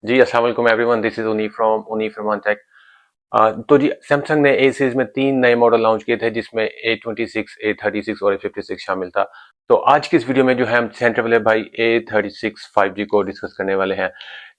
जी, अस्सलाम वालेकुम everyone, this is उनी फ्रॉम टेक। तो जी सैमसंग ने ए सीरीज में 3 नए मॉडल लॉन्च किए थे जिसमें A26, A36 और A56 शामिल था। तो आज की इस वीडियो में जो है हम सेंटर वाले भाई A36 5G को डिस्कस करने वाले हैं।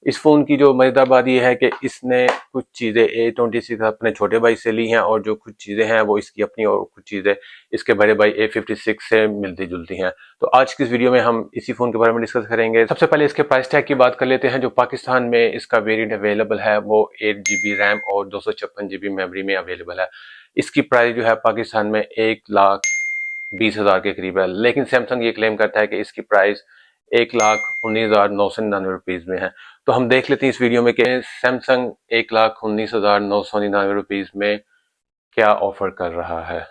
इस फोन की जो मजेदार बात यह है कि इसने कुछ चीजें A26 अपने छोटे भाई से ली हैं और जो कुछ चीजें हैं वो इसकी अपनी और कुछ चीजें इसके बड़े भाई A56 से मिलती जुलती हैं। तो आज की इस वीडियो में हम इसी फोन के बारे में डिस्कस करेंगे। सबसे पहले इसके प्राइस टैग की बात कर लेते हैं। जो पाकिस्तान में इसका वेरिएंट अवेलेबल है वो 8 GB रैम और 256 GB मेमोरी में अवेलेबल है। इसकी प्राइस जो है पाकिस्तान में 1,20,000 के करीब है, लेकिन सैमसंग ये क्लेम करता है कि इसकी प्राइस 1,19,999 में है। तो हम देख लेते हैं इस वीडियो में कि सैमसंग 1,19,999 में क्या ऑफर कर रहा है।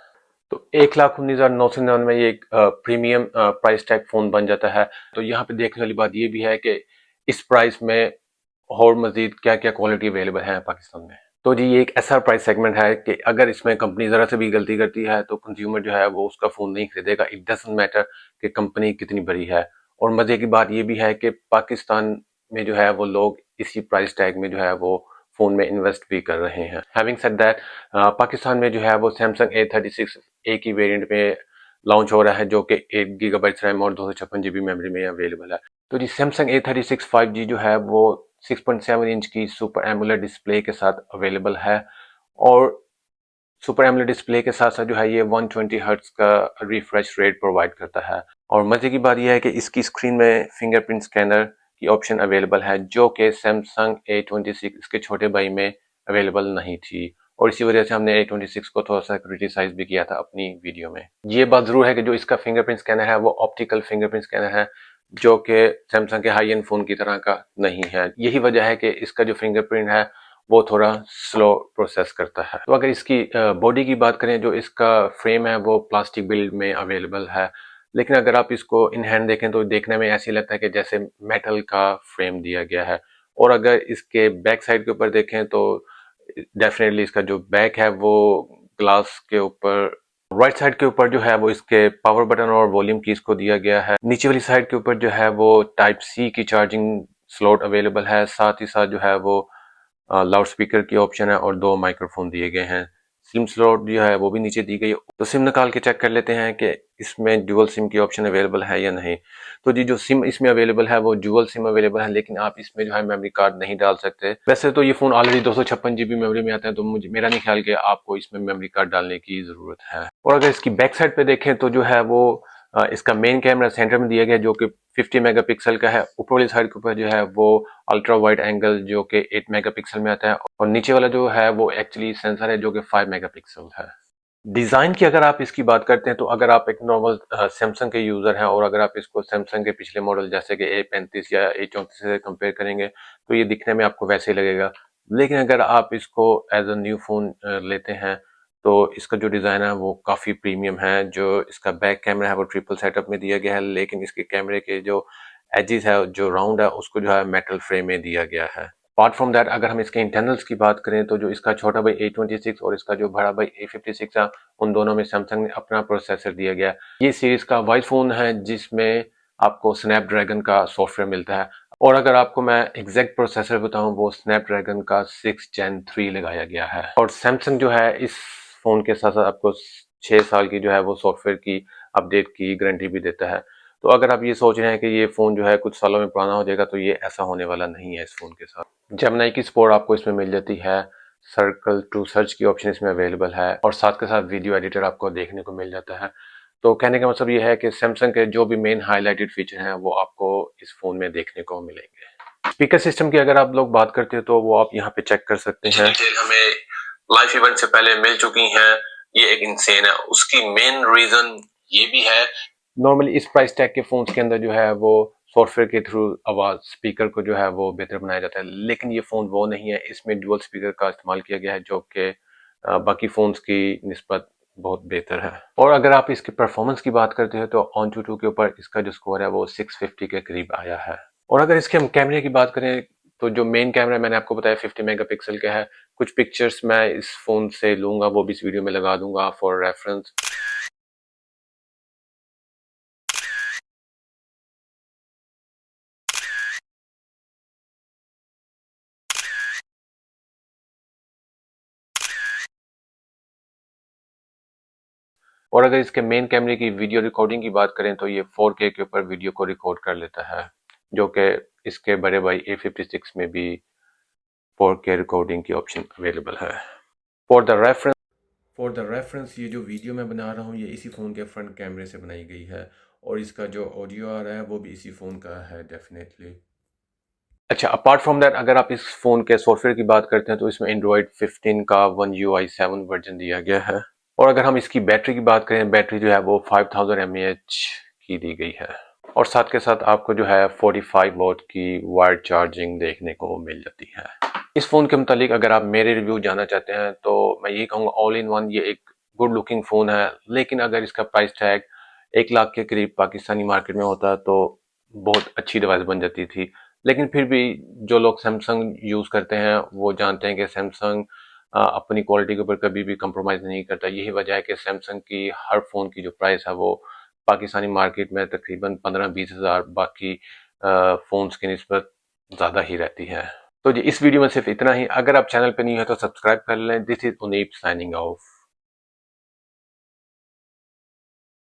तो 1,19,999 में ये एक प्रीमियम प्राइस टैग फोन बन जाता है। तो यहाँ पे देखने वाली बात ये भी है कि इस प्राइस में और मजीद क्या क्या क्वालिटी अवेलेबल है पाकिस्तान में। तो जी ये एक ऐसा प्राइस सेगमेंट है कि अगर इसमें कंपनी जरा से भी गलती करती है तो कंज्यूमर जो है वो उसका फोन नहीं खरीदेगा। इट डजंट मैटर कि कंपनी कितनी बड़ी है। और मजे की बात ये भी है कि पाकिस्तान में जो है वो लोग इसी प्राइस टैग में जो है वो फोन में इन्वेस्ट भी कर रहे हैं। हैविंग सेड दैट, पाकिस्तान में जो है वो सैमसंग A36 ए की वेरिएंट में लॉन्च हो रहा है जो कि 8 GB रैम और 256 GB मेमोरी में अवेलेबल है। तो जी सैमसंग A36 5G जो है वो 6.7 इंच की सुपर एमोलेड डिस्प्ले के साथ अवेलेबल है। और सुपर एमोलेड डिस्प्ले के साथ साथ जो है ये 120 हर्ट्ज का रिफ्रेश रेट प्रोवाइड करता है। और मजे की बात यह है कि इसकी स्क्रीन में फिंगरप्रिंट स्कैनर की ऑप्शन अवेलेबल है जो कि सैमसंग A26 इसके छोटे भाई में अवेलेबल नहीं थी। और इसी वजह से हमने A26 को थोड़ा सा क्रिटिसाइज भी किया था अपनी वीडियो में। ये बात जरूर है कि जो इसका फिंगरप्रिंट स्कैनर है वो ऑप्टिकल फिंगरप्रिंट स्कैनर है जो कि सैमसंग के हाई एंड फोन की तरह का नहीं है। यही वजह है कि इसका जो फिंगरप्रिंट है वो थोड़ा स्लो प्रोसेस करता है। तो अगर इसकी बॉडी की बात करें, जो इसका फ्रेम है वो प्लास्टिक बिल्ड में अवेलेबल है, लेकिन अगर आप इसको इन हैंड देखें तो देखने में ऐसे लगता है कि जैसे मेटल का फ्रेम दिया गया है। और अगर इसके बैक साइड के ऊपर देखें तो डेफिनेटली इसका जो बैक है वो ग्लास के ऊपर राइट साइड के ऊपर जो है वो इसके पावर बटन और वॉल्यूम कीज को दिया गया है। नीचे वाली साइड के ऊपर जो है वो टाइप सी की चार्जिंग स्लॉट अवेलेबल है। साथ ही साथ जो है वो लाउड स्पीकर की ऑप्शन है और 2 माइक्रोफोन दिए गए हैं। सिम स्लॉट जो है वो भी नीचे दी गई है। तो सिम निकाल के चेक कर लेते हैं कि इसमें डुअल सिम की ऑप्शन अवेलेबल है या नहीं। तो जी जो सिम इसमें अवेलेबल है वो डुअल सिम अवेलेबल है, लेकिन आप इसमें जो है मेमोरी कार्ड नहीं डाल सकते। वैसे तो ये फोन ऑलरेडी 256 GB मेमोरी में आता है, तो मुझे मेरा नहीं ख्याल कि आपको इसमें मेमोरी कार्ड डालने की जरूरत है। और अगर इसकी बैक साइड पे देखें तो जो है वो इसका मेन कैमरा सेंटर में दिया गया जो कि 50 मेगापिक्सल का है। ऊपर वाली साइड के ऊपर जो है वो अल्ट्रा वाइड एंगल जो कि 8 मेगापिक्सल में आता है। और नीचे वाला जो है वो एक्चुअली सेंसर है जो कि 5 मेगापिक्सल है। डिजाइन की अगर आप इसकी बात करते हैं तो अगर आप एक नॉर्मल सैमसंग के यूजर हैं और अगर आप इसको सैमसंग के पिछले मॉडल जैसे कि A35 या A34 से कंपेयर करेंगे तो ये दिखने में आपको वैसे ही लगेगा। लेकिन अगर आप इसको एज अ न्यू फोन लेते हैं तो इसका जो डिजाइन है वो काफी प्रीमियम है। जो इसका बैक कैमरा है वो ट्रिपल सेटअप में दिया गया है, लेकिन इसके कैमरे के जो एजेस है जो राउंड है उसको जो है मेटल फ्रेम में दिया गया है। अपार्ट फ्रॉम दैट अगर हम इसके इंटरनल्स की बात करें तो जो इसका छोटा भाई A26 और इसका जो बड़ा भाई A56 है उन दोनों में सैमसंग ने अपना प्रोसेसर दिया गया है। ये सीरीज का वाइस फोन है जिसमें आपको स्नैपड्रैगन का सॉफ्टवेयर मिलता है। और अगर आपको मैं एग्जैक्ट प्रोसेसर बताऊं वो स्नैपड्रैगन का 6 Gen 3 लगाया गया है। और सैमसंग जो है इस फोन के साथ साथ आपको 6 साल की जो है वो सॉफ्टवेयर की अपडेट की गारंटी भी देता है। तो अगर आप ये सोच रहे हैं कि ये फोन जो है कुछ सालों में पुराना हो जाएगा तो ये ऐसा होने वाला नहीं है इस फोन के साथ। जेमिनी की सपोर्ट आपको इसमें मिल जाती है। सर्कल टू सर्च की ऑप्शन इसमें अवेलेबल है और साथ के साथ वीडियो एडिटर आपको देखने को मिल जाता है। तो कहने का मतलब ये है कि सैमसंग के जो भी मेन हाईलाइटेड फीचर हैं वो आपको इस फोन में देखने को मिलेंगे। स्पीकर सिस्टम की अगर आप लोग बात करते हो तो वो आप यहाँ पे चेक कर सकते हैं। डिटेल हमें लाइव इवेंट से पहले मिल चुकी हैं। ये एक इंसेन है। उसकी मेन रीजन ये भी है, नॉर्मली इस प्राइस टैग के फोन्स के अंदर जो है वो सॉफ्टवेयर के थ्रू आवाज स्पीकर को जो है वो बेहतर बनाया जाता है, लेकिन ये फोन वो नहीं है। इसमें डुअल स्पीकर का इस्तेमाल किया गया है जो कि बाकी फोन्स की निस्बत बहुत बेहतर है। और अगर आप इसकी परफॉर्मेंस की बात करते हैं तो ऑन के ऊपर इसका जो स्कोर है वो 650 के करीब आया है। और अगर इसके हम कैमरे की बात करें तो जो मेन कैमरा मैंने आपको बताया 50 मेगापिक्सल का है। कुछ पिक्चर्स मैं इस फोन से लूंगा वो भी इस वीडियो में लगा दूंगा फॉर रेफरेंस। और अगर इसके मेन कैमरे की वीडियो रिकॉर्डिंग की बात करें तो ये 4K के ऊपर वीडियो को रिकॉर्ड कर लेता है, जो कि इसके बड़े भाई A56 में भी 4K रिकॉर्डिंग की ऑप्शन अवेलेबल है। फॉर द रेफरेंस ये जो वीडियो मैं बना रहा हूँ ये इसी फ़ोन के फ्रंट कैमरे से बनाई गई है, और इसका जो ऑडियो आ रहा है वो भी इसी फ़ोन का है डेफिनेटली। अच्छा, अपार्ट फ्रॉम दैट अगर आप इस फ़ोन के सॉफ्टवेयर की बात करते हैं तो इसमें एंड्रॉयड 15 का One UI 7 वर्जन दिया गया है। और अगर हम इसकी बैटरी की बात करें, बैटरी जो है वो 5000 mAh की दी गई है, और साथ के साथ आपको जो है 45 वॉट की वायर्ड चार्जिंग देखने को मिल जाती है। इस फ़ोन के मुतालिक अगर आप मेरे रिव्यू जानना चाहते हैं तो मैं यही कहूँगा, ऑल इन वन ये एक गुड लुकिंग फ़ोन है, लेकिन अगर इसका प्राइस टैग 1 लाख के करीब पाकिस्तानी मार्केट में होता तो बहुत अच्छी डिवाइस बन जाती थी। लेकिन फिर भी जो लोग सैमसंग यूज़ करते हैं वो जानते हैं कि सैमसंग अपनी क्वालिटी के ऊपर कभी भी कंप्रोमाइज़ नहीं करता। यही वजह है कि सैमसंग की हर फ़ोन की जो प्राइस है वो पाकिस्तानी मार्केट में तकरीबन 15-20 हज़ार बाकी फ़ोन्स की निस्बत ज़्यादा ही रहती है। तो जी इस वीडियो में सिर्फ इतना ही। अगर आप चैनल पे नहीं है तो सब्सक्राइब कर लें। दिस इज उनीप साइनिंग ऑफ।